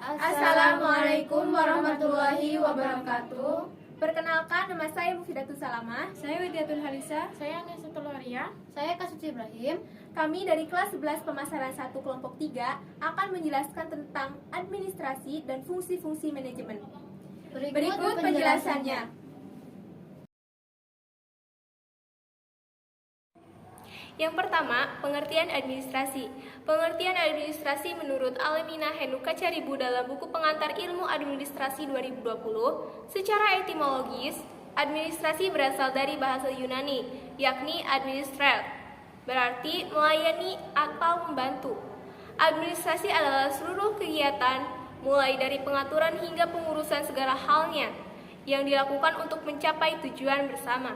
Assalamualaikum warahmatullahi wabarakatuh. Perkenalkan, nama saya Mufidatul Salamah. Saya Widiatul Halisa. Saya Nesutul Waria. Saya Kasuci Ibrahim. Kami dari kelas 11 pemasaran 1 kelompok 3 akan menjelaskan tentang administrasi dan fungsi-fungsi manajemen. Berikut penjelasannya. Yang pertama, pengertian administrasi. Pengertian administrasi menurut Alemina Henuka Caribu dalam buku pengantar ilmu administrasi 2020, secara etimologis, administrasi berasal dari bahasa Yunani, yakni administrer, berarti melayani atau membantu. Administrasi adalah seluruh kegiatan, mulai dari pengaturan hingga pengurusan segala halnya, yang dilakukan untuk mencapai tujuan bersama.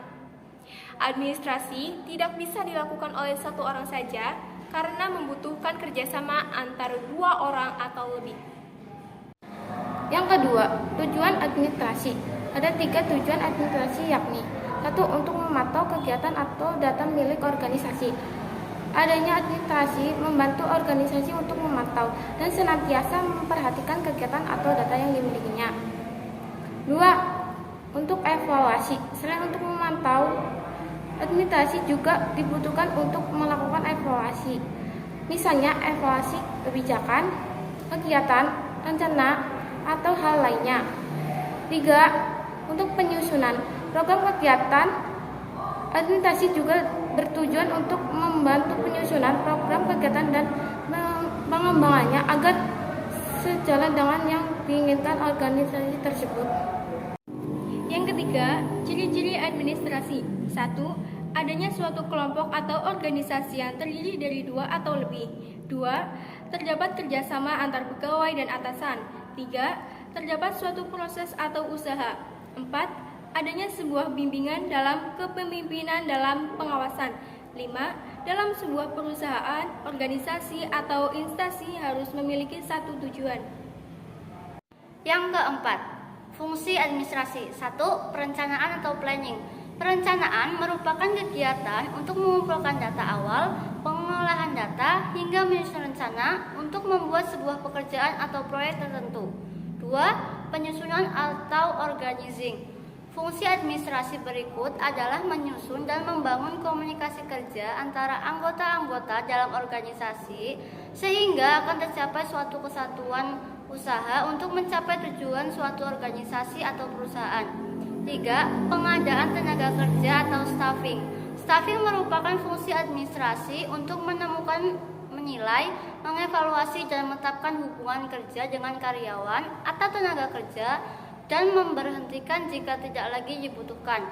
Administrasi tidak bisa dilakukan oleh satu orang saja karena membutuhkan kerjasama antara 2 orang atau lebih. Yang kedua, tujuan administrasi. Ada 3 tujuan administrasi, yakni 1. Untuk memantau kegiatan atau data milik organisasi. Adanya administrasi membantu organisasi untuk memantau dan senantiasa memperhatikan kegiatan atau data yang dimilikinya. 2. Untuk evaluasi. Selain untuk memantau, administrasi juga dibutuhkan untuk melakukan evaluasi. Misalnya evaluasi kebijakan, kegiatan, rencana, atau hal lainnya. 3. Untuk penyusunan program kegiatan, administrasi juga bertujuan untuk membantu penyusunan program kegiatan dan pengembangannya agar sejalan dengan yang diinginkan organisasi tersebut. Yang ketiga, ciri-ciri administrasi. 1. Adanya suatu kelompok atau organisasi yang terdiri dari 2 atau lebih. 2. Terdapat kerjasama antar pegawai dan atasan. 3. Terdapat suatu proses atau usaha. 4. Adanya sebuah bimbingan dalam kepemimpinan dalam pengawasan. 5. Dalam sebuah perusahaan, organisasi, atau instansi harus memiliki satu tujuan. Yang keempat, fungsi administrasi. 1. Perencanaan atau planning. Perencanaan merupakan kegiatan untuk mengumpulkan data awal, pengolahan data, hingga menyusun rencana untuk membuat sebuah pekerjaan atau proyek tertentu. 2. Penyusunan atau organizing. Fungsi administrasi berikut adalah menyusun dan membangun komunikasi kerja antara anggota-anggota dalam organisasi sehingga akan tercapai suatu kesatuan usaha untuk mencapai tujuan suatu organisasi atau perusahaan. 3. Pengadaan tenaga kerja atau staffing. Staffing merupakan fungsi administrasi untuk menemukan, menilai, mengevaluasi, dan menetapkan hubungan kerja dengan karyawan atau tenaga kerja dan memberhentikan jika tidak lagi dibutuhkan.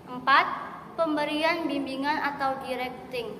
4. Pemberian bimbingan atau directing.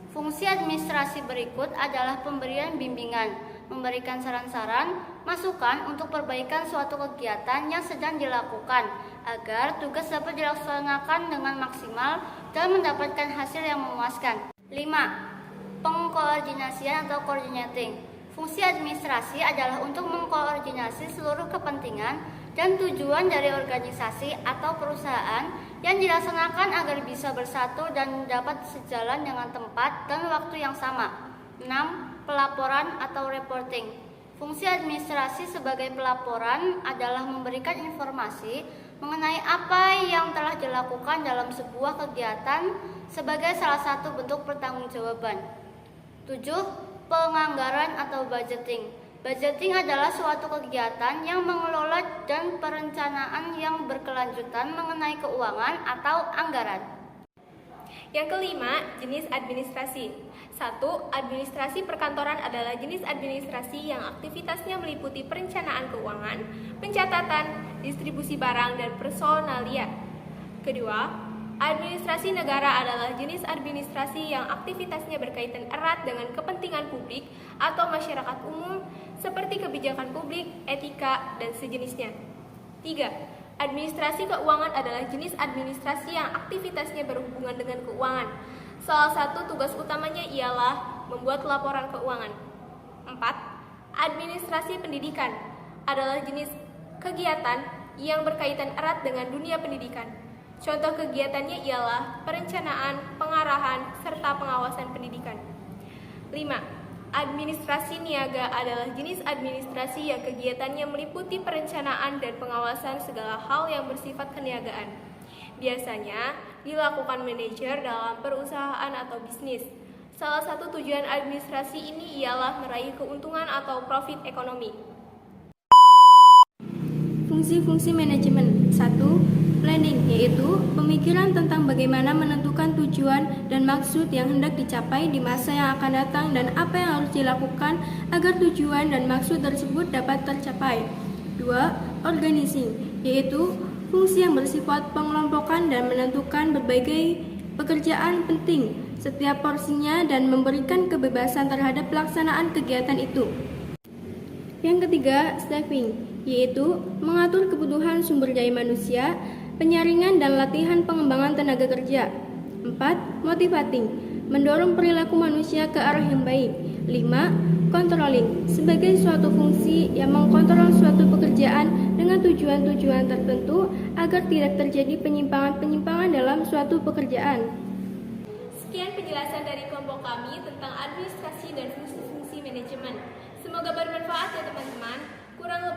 Fungsi administrasi berikut adalah pemberian bimbingan, memberikan saran-saran, masukan untuk perbaikan suatu kegiatan yang sedang dilakukan agar tugas dapat dilaksanakan dengan maksimal dan mendapatkan hasil yang memuaskan. 5. Pengkoordinasian atau coordinating. Fungsi administrasi adalah untuk mengkoordinasi seluruh kepentingan dan tujuan dari organisasi atau perusahaan yang dilaksanakan agar bisa bersatu dan dapat sejalan dengan tempat dan waktu yang sama. 6. Pelaporan atau reporting. Fungsi administrasi sebagai pelaporan adalah memberikan informasi mengenai apa yang telah dilakukan dalam sebuah kegiatan sebagai salah satu bentuk pertanggungjawaban. 7. Penganggaran atau budgeting. Budgeting adalah suatu kegiatan yang mengelola dan perencanaan yang berkelanjutan mengenai keuangan atau anggaran. Yang kelima, jenis administrasi. 1. Administrasi perkantoran adalah jenis administrasi yang aktivitasnya meliputi perencanaan keuangan, pencatatan, distribusi barang, dan personalia. Kedua, administrasi negara adalah jenis administrasi yang aktivitasnya berkaitan erat dengan kepentingan publik atau masyarakat umum seperti kebijakan publik, etika, dan sejenisnya. 3. Administrasi keuangan adalah jenis administrasi yang aktivitasnya berhubungan dengan keuangan. Salah satu tugas utamanya ialah membuat laporan keuangan. 4. Administrasi pendidikan adalah jenis kegiatan yang berkaitan erat dengan dunia pendidikan. Contoh kegiatannya ialah perencanaan, pengarahan, serta pengawasan pendidikan. 5. Administrasi niaga adalah jenis administrasi yang kegiatannya meliputi perencanaan dan pengawasan segala hal yang bersifat keniagaan. Biasanya dilakukan manajer dalam perusahaan atau bisnis. Salah satu tujuan administrasi ini ialah meraih keuntungan atau profit ekonomi. Fungsi-fungsi manajemen. 1. Planning, yaitu pemikiran tentang bagaimana menentukan tujuan dan maksud yang hendak dicapai di masa yang akan datang dan apa yang harus dilakukan agar tujuan dan maksud tersebut dapat tercapai. 2. Organizing, yaitu fungsi yang bersifat pengelompokan dan menentukan berbagai pekerjaan penting setiap porsinya dan memberikan kebebasan terhadap pelaksanaan kegiatan itu. Yang ketiga, staffing, yaitu mengatur kebutuhan sumber daya manusia, penyaringan dan latihan pengembangan tenaga kerja. 4. Motivating, mendorong perilaku manusia ke arah yang baik. 5. Controlling, sebagai suatu fungsi yang mengkontrol suatu pekerjaan dengan tujuan-tujuan tertentu agar tidak terjadi penyimpangan-penyimpangan dalam suatu pekerjaan. Sekian penjelasan dari kelompok kami tentang administrasi dan fungsi-fungsi manajemen. Semoga bermanfaat ya teman-teman. Kurang